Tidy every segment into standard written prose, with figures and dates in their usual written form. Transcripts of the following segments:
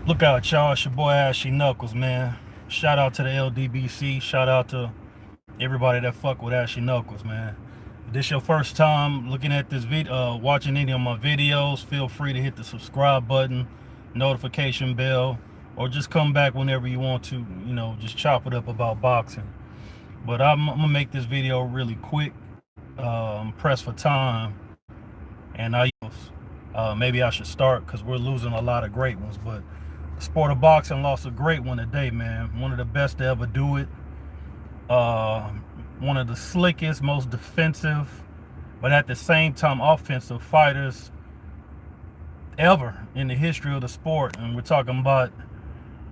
Look out, y'all. It's your boy Ashy Knuckles, man. Shout out to the LDBC. Shout out to everybody that fuck with Ashy Knuckles, man. If this your first time looking at this video, watching any of my videos, feel free to hit the subscribe button, notification bell, or just come back whenever you want to, just chop it up about boxing. But I'm gonna make this video really quick. I'm pressed for time, and maybe I should start because we're losing a lot of great ones. But the sport of boxing lost a great one today, man. One of the best to ever do it. One of the slickest, most defensive, but at the same time offensive fighters ever in the history of the sport. And we're talking about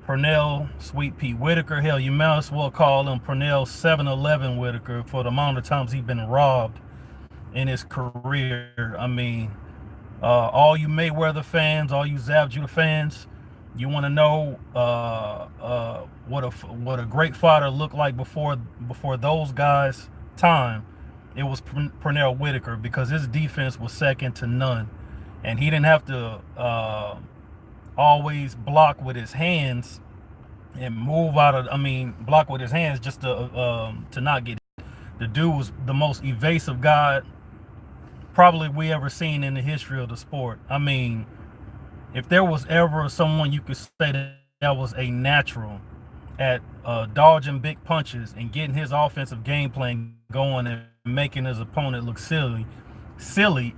Pernell Sweet Pea Whitaker. Hell, you might as well call him Pernell 7-Eleven Whitaker for the amount of times he's been robbed in his career. I mean, all you Mayweather fans, all you Zab Judah fans, you want to know what a great fighter looked like before those guys' time. It was Pernell Whitaker, because his defense was second to none, and he didn't have to always block with his hands and move out of. I mean, block with his hands just to not get hit. The dude was the most evasive guy probably we ever seen in the history of the sport. I mean, if there was ever someone you could say that was a natural at dodging big punches and getting his offensive game plan going and making his opponent look silly,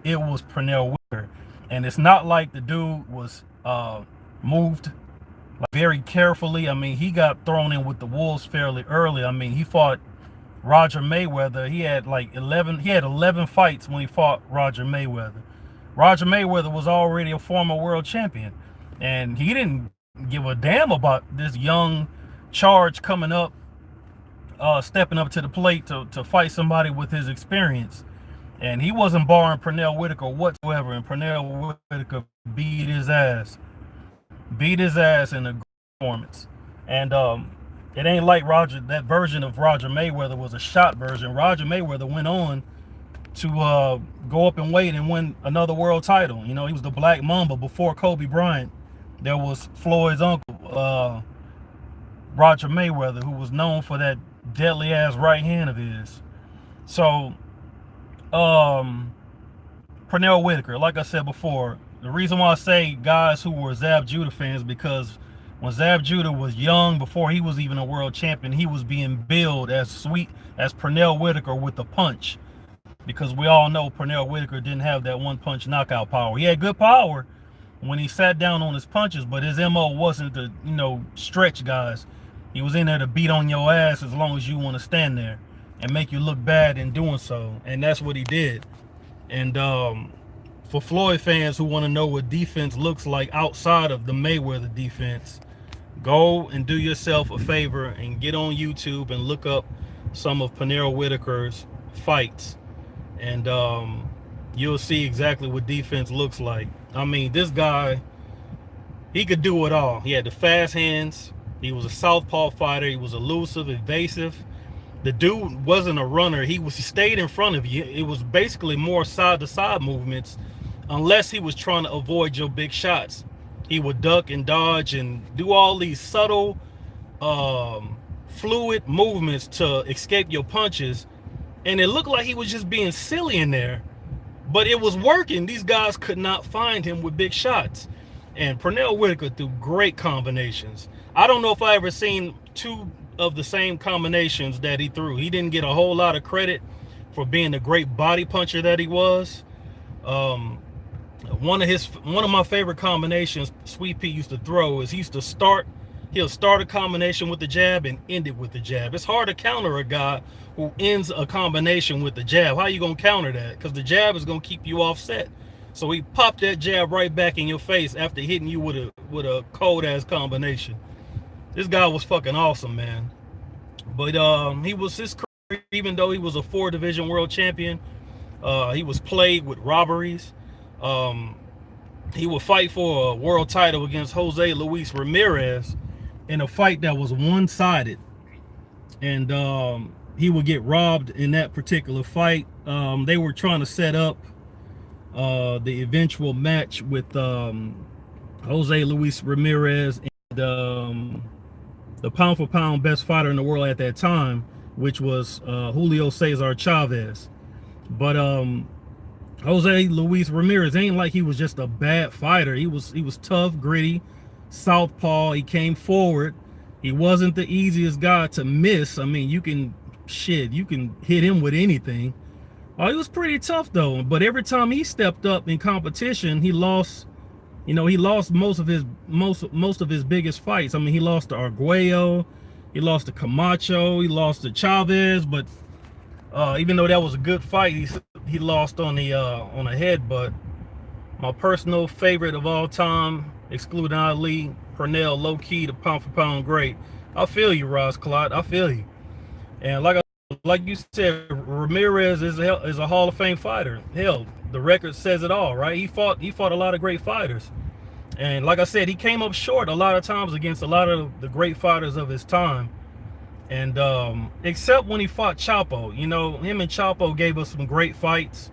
it was Pernell Whitaker. And it's not like the dude was moved like very carefully. I mean, he got thrown in with the wolves fairly early. I mean, he fought Roger Mayweather. He had 11 fights when he fought Roger Mayweather. Roger Mayweather was already a former world champion, and he didn't give a damn about this young charge coming up, stepping up to the plate to fight somebody with his experience. And he wasn't barring Pernell Whitaker whatsoever, and Pernell Whitaker beat his ass in a performance. And it ain't like that version of Roger Mayweather was a shot version. Roger Mayweather went on to go up in weight and win another world title. He was the Black Mamba before Kobe Bryant. There was Floyd's uncle, Roger Mayweather, who was known for that deadly ass right hand of his. So, Pernell Whitaker, like I said before, the reason why I say guys who were Zab Judah fans, because when Zab Judah was young, before he was even a world champion, he was being billed as sweet as Pernell Whitaker with the punch. Because we all know Pernell Whitaker didn't have that one punch knockout power. He had good power when he sat down on his punches, but his MO wasn't to, stretch guys. He was in there to beat on your ass as long as you want to stand there and make you look bad in doing so. And that's what he did. And for Floyd fans who want to know what defense looks like outside of the Mayweather defense, go and do yourself a favor and get on YouTube and look up some of Pernell Whitaker's fights. And you'll see exactly what defense looks like. I mean, this guy, he could do it all. He had the fast hands. He was a southpaw fighter. He was elusive, evasive. The dude wasn't a runner. He stayed in front of you. It was basically more side-to-side movements, unless he was trying to avoid your big shots. He would duck and dodge and do all these subtle, fluid movements to escape your punches. And it looked like he was just being silly in there, but it was working. These guys could not find him with big shots. And Pernell Whitaker threw great combinations. I don't know if I ever seen two of the same combinations that he threw. He didn't get a whole lot of credit for being the great body puncher that he was. One of my favorite combinations Sweet Pea used to throw is he'll start a combination with the jab and end it with the jab. It's hard to counter a guy who ends a combination with the jab. How you gonna counter that? Because the jab is gonna keep you offset. So he popped that jab right back in your face after hitting you with a cold ass combination. This guy was fucking awesome, man. But he was his career, even though he was a 4-division world champion, he was plagued with robberies. He would fight for a world title against Jose Luis Ramirez in a fight that was one-sided, and he would get robbed in that particular fight. They were trying to set up the eventual match with Jose Luis Ramirez, and the pound for pound best fighter in the world at that time, which was Julio Cesar Chavez. But Jose Luis Ramirez ain't like he was just a bad fighter. He was tough, gritty, southpaw. He came forward. He wasn't the easiest guy to miss. I mean, you can hit him with anything. He was pretty tough though. But every time he stepped up in competition, he lost. He lost most of his biggest fights. I mean, he lost to Arguello, he lost to Camacho, he lost to Chavez. But even though that was a good fight, he lost on the head. But my personal favorite of all time, excluding Ali, Pernell, low key, the pound for pound great. I feel you, Ross Clot. I feel you. And like you said, Ramirez is a Hall of Fame fighter. Hell, the record says it all, right? He fought a lot of great fighters. And like I said, he came up short a lot of times against a lot of the great fighters of his time. And except when he fought Chapo, him and Chapo gave us some great fights.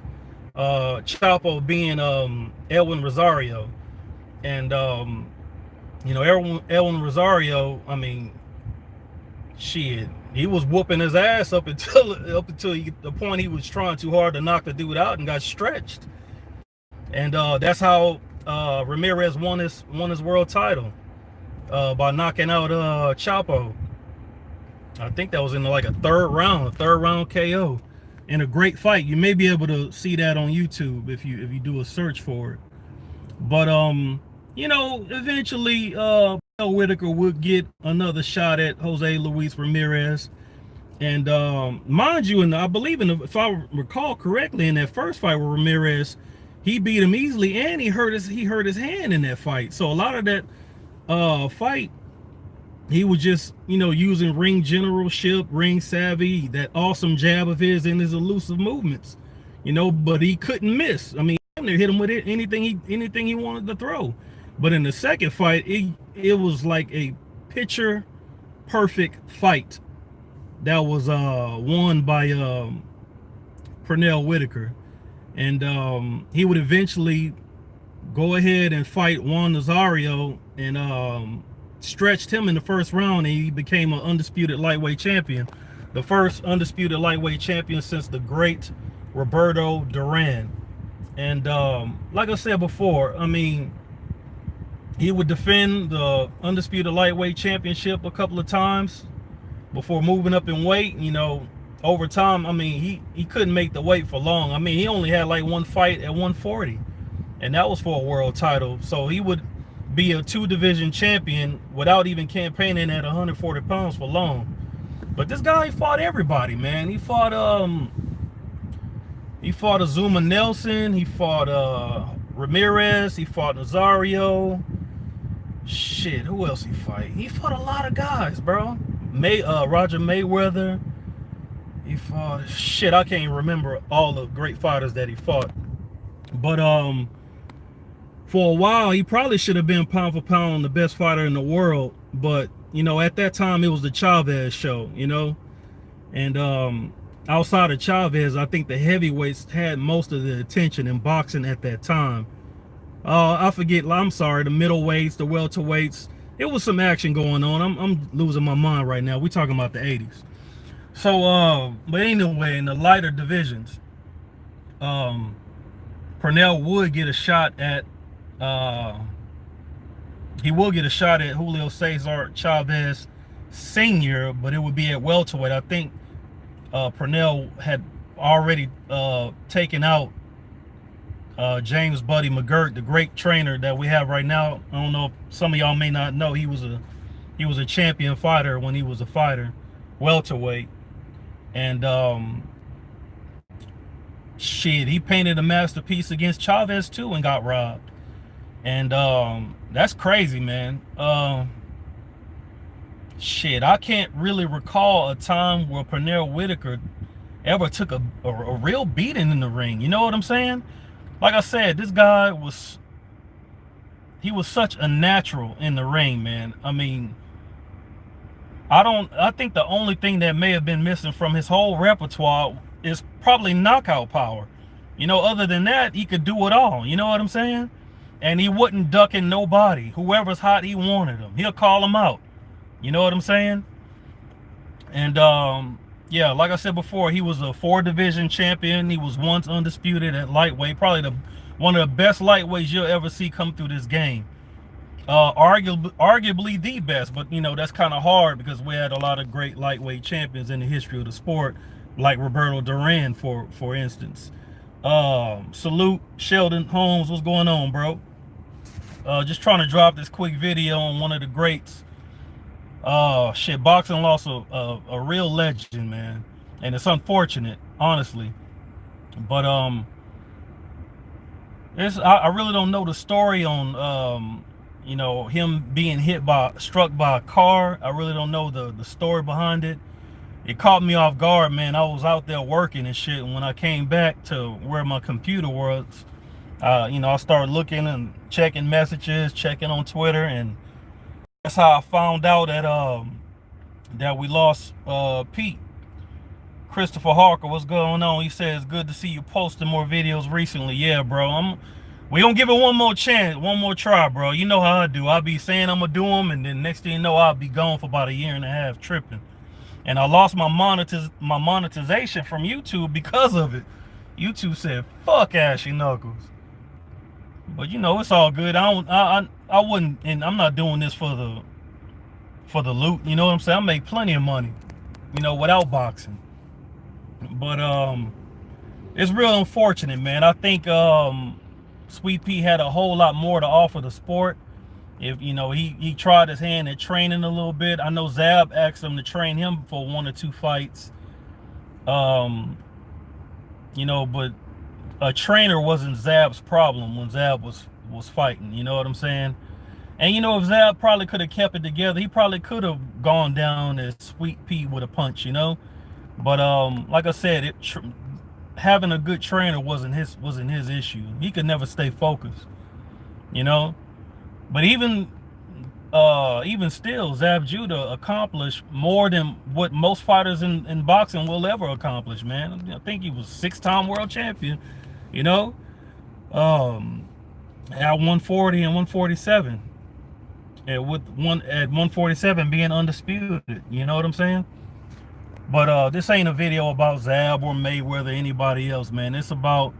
Chapo being Elwin Rosario. And Elwin Rosario, I mean, shit, he was whooping his ass up until the point he was trying too hard to knock the dude out and got stretched. And that's how Ramirez won his world title, by knocking out Chapo. I think that was in like a third round KO, in a great fight. You may be able to see that on YouTube if you do a search for it. But eventually Pernell Whitaker would get another shot at Jose Luis Ramirez. And mind you, and I believe if I recall correctly, in that first fight with Ramirez, he beat him easily, and he hurt his hand in that fight. So a lot of that fight, he was just using ring generalship, ring savvy, that awesome jab of his and his elusive movements. But he couldn't miss. I mean, they hit him with anything he wanted to throw. But in the second fight, it was like a picture perfect fight that was won by Pernell Whitaker. And he would eventually go ahead and fight Juan Nazario, and stretched him in the first round, and he became an undisputed lightweight champion. The first undisputed lightweight champion since the great Roberto Duran. And like I said before, I mean, he would defend the undisputed lightweight championship a couple of times before moving up in weight. Over time, I mean, he couldn't make the weight for long. I mean, he only had like one fight at 140, and that was for a world title. So he would be a 2-division champion without even campaigning at 140 pounds for long. But this guy, he fought everybody, man. He fought Azuma Nelson, he fought Ramirez, he fought Nazario. Shit, who else he fight? He fought a lot of guys, bro. Roger Mayweather. He fought, shit, I can't remember all the great fighters that he fought. But for a while, he probably should have been pound for pound the best fighter in the world. But at that time, it was the Chavez show. And outside of Chavez, I think the heavyweights had most of the attention in boxing at that time. I forget, I'm sorry, the middleweights, the welterweights. It was some action going on. I'm losing my mind right now. We're talking about the 80s. So, but anyway, in the lighter divisions, Pernell would get a shot at, Julio Cesar Chavez Sr., but it would be at welterweight. I think Pernell had already taken out James Buddy McGirt, the great trainer that we have right now. I don't know if some of y'all may not know, he was a champion fighter when he was a fighter, welterweight. And shit, he painted a masterpiece against Chavez too and got robbed. And that's crazy, man. Shit, I can't really recall a time where Pernell Whitaker ever took a real beating in the ring. You know what I'm saying? Like I said, this guy was such a natural in the ring, man. I mean, I think the only thing that may have been missing from his whole repertoire is probably knockout power. Other than that, he could do it all. You know what I'm saying? and he wasn't ducking nobody. Whoever's hot, he wanted him. He'll call him out. You know what I'm saying? And yeah, like I said before, he was a 4-division champion. He was once undisputed at lightweight, probably one of the best lightweights you'll ever see come through this game. Arguably the best, but you know that's kind of hard because we had a lot of great lightweight champions in the history of the sport, like Roberto Duran, for instance. Salute Sheldon Holmes. What's going on, bro? Just trying to drop this quick video on one of the greats. Shit, boxing lost a real legend, man, and it's unfortunate, honestly. But I really don't know the story on you know, him being struck by a car. I really don't know the story behind it. It caught me off guard, man. I was out there working and shit, and when I came back to where my computer was, you know, I started looking and checking messages, checking on Twitter, and that's how I found out that we lost Pete. Christopher Harker, what's going on? He says, good to see you posting more videos recently. Yeah, bro. We gonna give it one more chance, one more try, bro. You know how I do. I'll be saying I'm gonna do them, and then next thing you know, I'll be gone for about 1.5 years tripping. And I lost my monetization from YouTube because of it. YouTube said, fuck Ashy Knuckles. But you know, it's all good. I wouldn't, and I'm not doing this for the loot. You know what I'm saying? I make plenty of money, you know, without boxing. But it's real unfortunate, man. I think Sweet Pea had a whole lot more to offer the sport. If you know, he tried his hand at training a little bit. I know Zab asked him to train him for 1 or 2 fights. You know, but a trainer wasn't Zab's problem when Zab was fighting. You know what I'm saying? And you know, if Zab probably could have kept it together, he probably could have gone down as Sweet Pea with a punch. You know, but like I said, having a good trainer wasn't his issue. He could never stay focused, you know. But even still, Zab Judah accomplished more than what most fighters in boxing will ever accomplish, man. I think he was 6-time world champion, you know, at 140 and 147, and at 147 being undisputed. You know what I'm saying? But this ain't a video about Zab or Mayweather or anybody else, man. It's about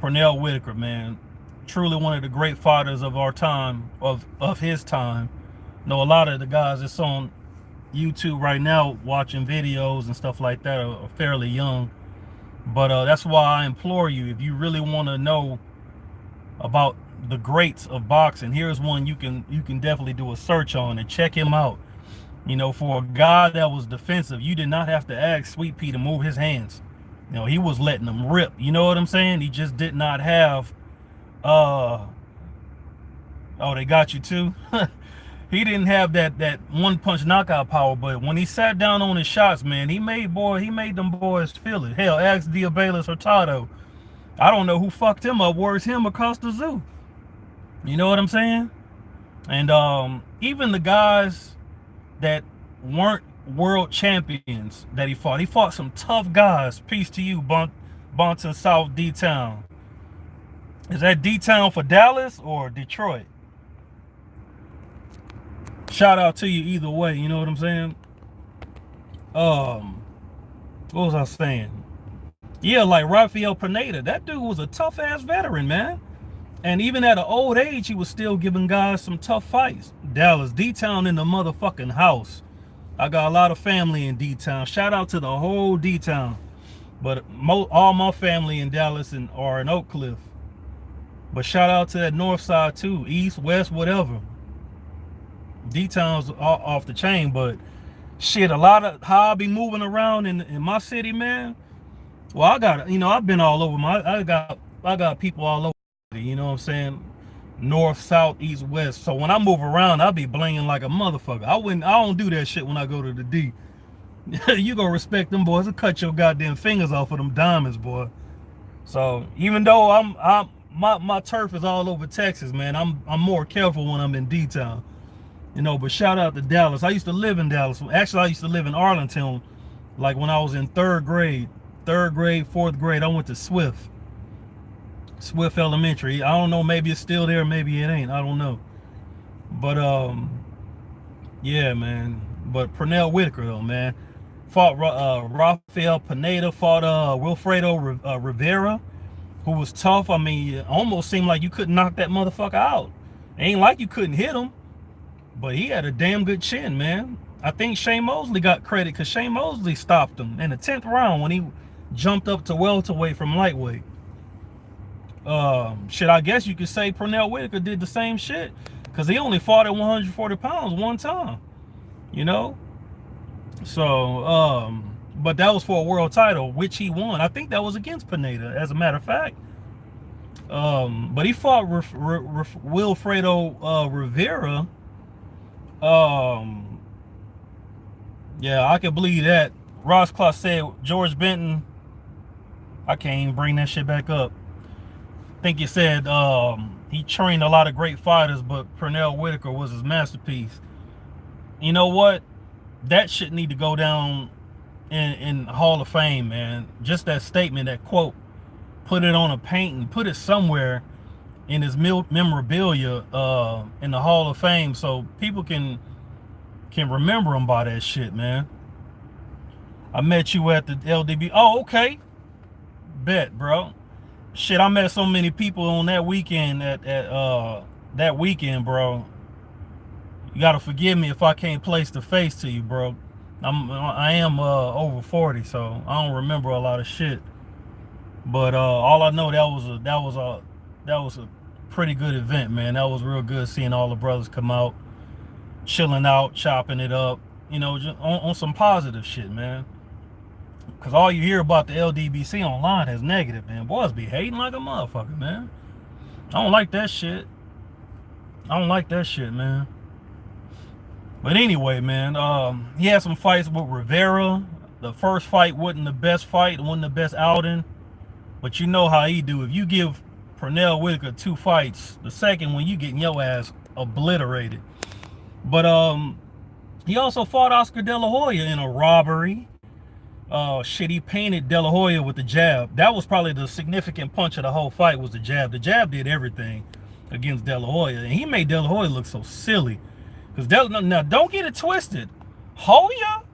Pernell Whitaker, man. Truly one of the great fighters of our time, of his time. You know, a lot of the guys that's on YouTube right now watching videos and stuff like that are fairly young. But that's why I implore you, if you really want to know about the greats of boxing, here's one you can definitely do a search on and check him out. You know, for a guy that was defensive, you did not have to ask Sweet Pea to move his hands. You know, he was letting them rip. You know what I'm saying? He just did not have, oh, they got you too? He didn't have that one-punch knockout power, but when he sat down on his shots, man, he made them boys feel it. Hell, ask Diabeles Hurtado. I don't know who fucked him up, worse him or Costa Zoo. You know what I'm saying? And even the guys that weren't world champions that he fought some tough guys. Peace to you, Bonton South D-Town. Is that D-Town for Dallas or Detroit? Shout out to you either way, you know what I'm saying? What was I saying? Yeah, like Rafael Pineda, that dude was a tough ass veteran, man. And even at an old age, he was still giving guys some tough fights. Dallas, D-Town in the motherfucking house. I got a lot of family in D-Town. Shout out to the whole D-Town. But all my family in Dallas are in Oak Cliff. But shout out to that north side too. East, west, whatever. D-Town's off the chain. But shit, a lot of how I be moving around in my city, man. Well, I got, you know, I've been all over. I got people all over. You know what I'm saying? North, south, east, west. So when I move around, I'll be blinging like a motherfucker. I don't do that shit when I go to the D. You gonna respect them boys. They'll cut your goddamn fingers off of them diamonds, boy. So even though my turf is all over Texas, man, I'm more careful when I'm in D-Town. You know, but shout out to Dallas. I used to live in Dallas. Actually, I used to live in Arlington. Like when I was in third grade, fourth grade, I went to Swift. Swift Elementary. I don't know. Maybe it's still there. Maybe it ain't. I don't know. But yeah, man. But Pernell Whitaker though, man, fought Rafael Pineda, fought Wilfredo Rivera, who was tough. I mean, it almost seemed like you couldn't knock that motherfucker out. It ain't like you couldn't hit him, but he had a damn good chin, man. I think Shane Mosley got credit because Shane Mosley stopped him in the 10th round when he jumped up to welterweight from lightweight. Shit, I guess you could say Pernell Whitaker did the same shit because he only fought at 140 pounds one time, you know? So, but that was for a world title, which he won. I think that was against Pineda, as a matter of fact. But he fought Wilfredo Rivera. Yeah, I can believe that. Ross Clark said George Benton. I can't even bring that shit back up. I think he said he trained a lot of great fighters, but Pernell Whitaker was his masterpiece. You know what? That shit need to go down in Hall of Fame, man. Just that statement, that quote, put it on a painting, put it somewhere in his memorabilia in the Hall of Fame, so people can remember him by that shit, man. I met you at the LDB. Oh, okay. Bet, bro. Shit, I met so many people on that weekend at that weekend, bro. You gotta forgive me if I can't place the face to you, bro. I am over 40, so I don't remember a lot of shit. But all I know, that was a pretty good event, man. That was real good seeing all the brothers come out, chilling out, chopping it up, you know, just on some positive shit, man. Because all you hear about the LDBC online is negative, man. Boys be hating like a motherfucker, man. I don't like that shit. I don't like that shit, man. But anyway, man, he had some fights with Rivera. The first fight wasn't the best fight, wasn't the best outing. But you know how he do. If you give Pernell Whitaker 2 fights, the second one you getting your ass obliterated. But he also fought Oscar De La Hoya in a robbery. Shit, he painted De La Hoya with the jab. That was probably the significant punch of the whole fight, was the jab. The jab did everything against De La Hoya, and he made De La Hoya look so silly. Because now, don't get it twisted. Hoya,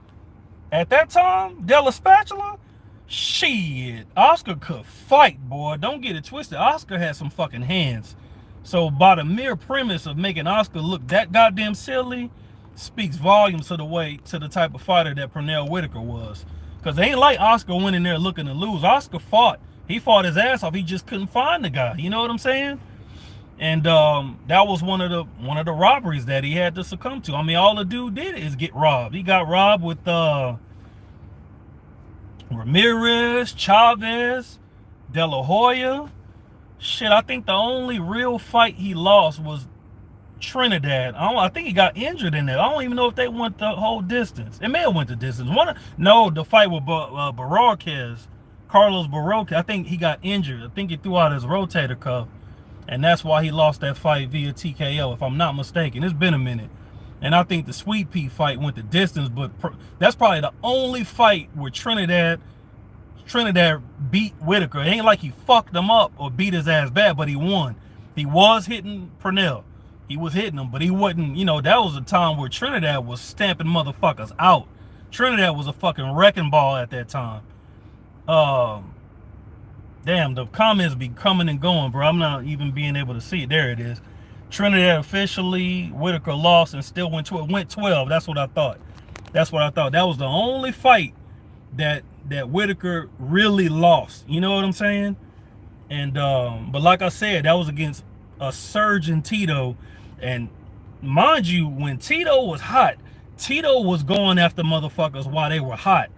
at that time, De La Spatula, shit, Oscar could fight, boy. Don't get it twisted. Oscar had some fucking hands. So by the mere premise of making Oscar look that goddamn silly, speaks volumes to the type of fighter that Pernell Whitaker was. Because they ain't like Oscar went in there looking to lose. Oscar fought. He fought his ass off. He just couldn't find the guy. You know what I'm saying? And that was one of the robberies that he had to succumb to. I mean, all the dude did is get robbed. He got robbed with Ramirez, Chavez, De La Hoya. Shit, I think the only real fight he lost was Trinidad. I think he got injured in that. I don't even know if they went the whole distance. It may have went the distance. No, the fight with Barroquez, Carlos Barroquez. I think he got injured. I think he threw out his rotator cuff, and that's why he lost that fight via TKO, if I'm not mistaken. It's been a minute. And I think the Sweet Pea fight went the distance, but that's probably the only fight where Trinidad beat Whitaker. It ain't like he fucked him up or beat his ass bad, but he won. He was hitting Pernell. He was hitting him, but he wasn't, you know, that was a time where Trinidad was stamping motherfuckers out. Trinidad was a fucking wrecking ball at that time. Damn, the comments be coming and going, bro. I'm not even being able to see it. There it is. Trinidad officially, Whitaker lost and still went 12. That's what I thought. That was the only fight that Whitaker really lost. You know what I'm saying? And but like I said, that was against a surging Tito. And mind you, when Tito was hot, Tito was going after motherfuckers while they were hot.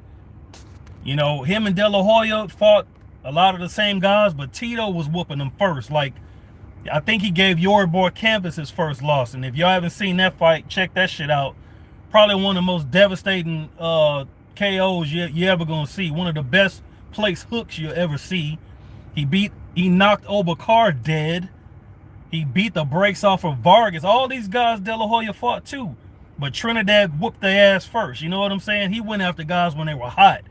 You know, him and De La Hoya fought a lot of the same guys, but Tito was whooping them first. Like, I think he gave Yoribor Campus his first loss. And if y'all haven't seen that fight, check that shit out. Probably one of the most devastating KOs you ever gonna see. One of the best place hooks you'll ever see. He knocked Obakar dead. He beat the brakes off of Vargas. All these guys De La Hoya fought too. But Trinidad whooped their ass first. You know what I'm saying? He went after guys when they were hot.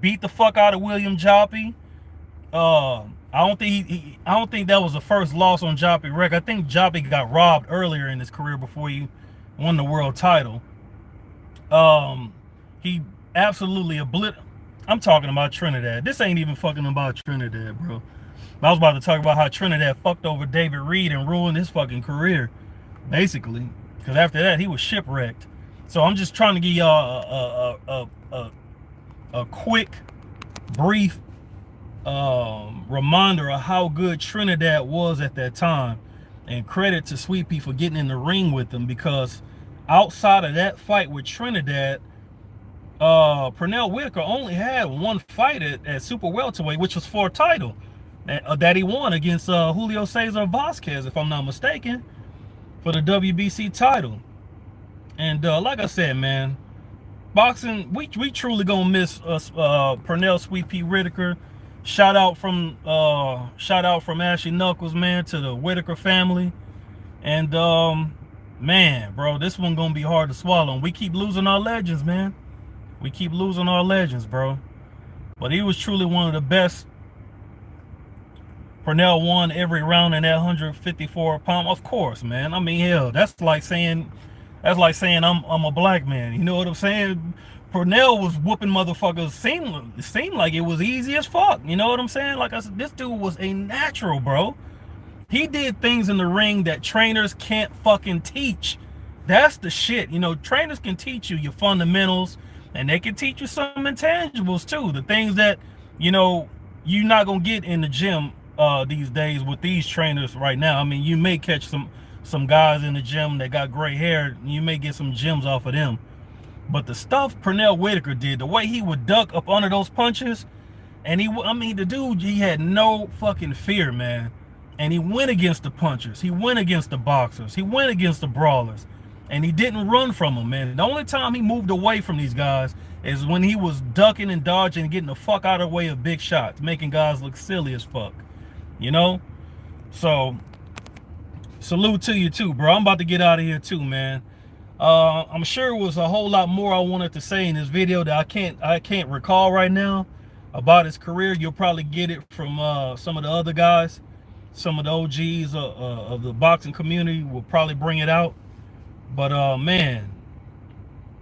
Beat the fuck out of William Joppy. I don't think that was the first loss on Joppy record. I think Joppy got robbed earlier in his career before he won the world title. He absolutely I'm talking about Trinidad. This ain't even fucking about Trinidad, bro. I was about to talk about how Trinidad fucked over David Reed and ruined his fucking career, basically. Because after that, he was shipwrecked. So I'm just trying to give y'all a quick, brief reminder of how good Trinidad was at that time. And credit to Sweet Pea for getting in the ring with them, because outside of that fight with Trinidad, Pernell Whitaker only had one fight at super welterweight, which was for a title that he won against Julio Cesar Vasquez, if I'm not mistaken, for the WBC title. And like I said, man, boxing, we truly gonna miss Pernell Sweet Pea Whitaker. Shout out from Ashley Knuckles, man, to the Whitaker family. And man, bro, this one gonna be hard to swallow. And we keep losing our legends, man. We keep losing our legends, bro. But he was truly one of the best. Pernell won every round in that 154-pound. Of course, man. I mean, hell, that's like saying I'm a black man. You know what I'm saying? Pernell was whooping motherfuckers. Seemed like it was easy as fuck. You know what I'm saying? Like I said, this dude was a natural, bro. He did things in the ring that trainers can't fucking teach. That's the shit. You know, trainers can teach you your fundamentals, and they can teach you some intangibles too. The things that, you know, you're not gonna get in the gym these days with these trainers right now. I mean, you may catch some guys in the gym that got gray hair. You may get some gems off of them. But the stuff Pernell Whitaker did, the way he would duck up under those punches, and the dude, he had no fucking fear, man. And he went against the punchers. He went against the boxers. He went against the brawlers. And he didn't run from them, man. The only time he moved away from these guys is when he was ducking and dodging and getting the fuck out of the way of big shots, making guys look silly as fuck. You know? So, salute to you too, bro. I'm about to get out of here too, man. I'm sure it was a whole lot more I wanted to say in this video that I can't recall right now about his career. You'll probably get it from some of the other guys. Some of the OGs of the boxing community will probably bring it out. But man,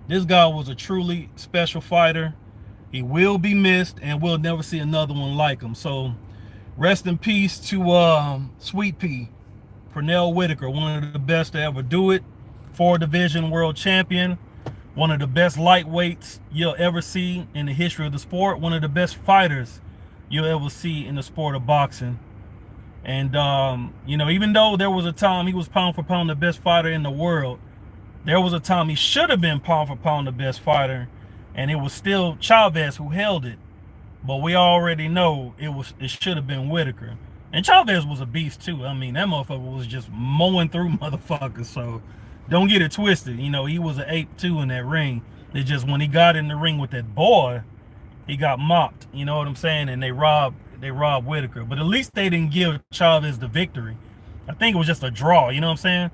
this guy was a truly special fighter. He will be missed, and we'll never see another one like him. So rest in peace to Sweet Pea, Pernell Whitaker, one of the best to ever do it. 4-division world champion, one of the best lightweights you'll ever see in the history of the sport, one of the best fighters you'll ever see in the sport of boxing. And you know, even though there was a time he was pound for pound the best fighter in the world, there was a time he should have been pound for pound the best fighter, and it was still Chavez who held it. But we already know it should have been Whitaker. And Chavez was a beast too. I mean, that motherfucker was just mowing through motherfuckers. So don't get it twisted. You know, he was an ape too in that ring. It's just when he got in the ring with that boy, he got mopped. You know what I'm saying? And they robbed Whitaker. But at least they didn't give Chavez the victory. I think it was just a draw. You know what I'm saying?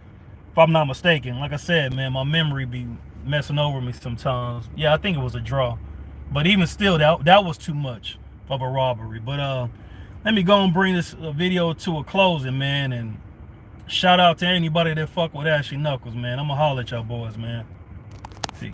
If I'm not mistaken. Like I said, man, my memory be messing over me sometimes. Yeah, I think it was a draw. But even still, that was too much of a robbery. But let me go and bring this video to a closing, man. And shout out to anybody that fuck with Ashley Knuckles, man. I'm going to holler at y'all boys, man. Peace.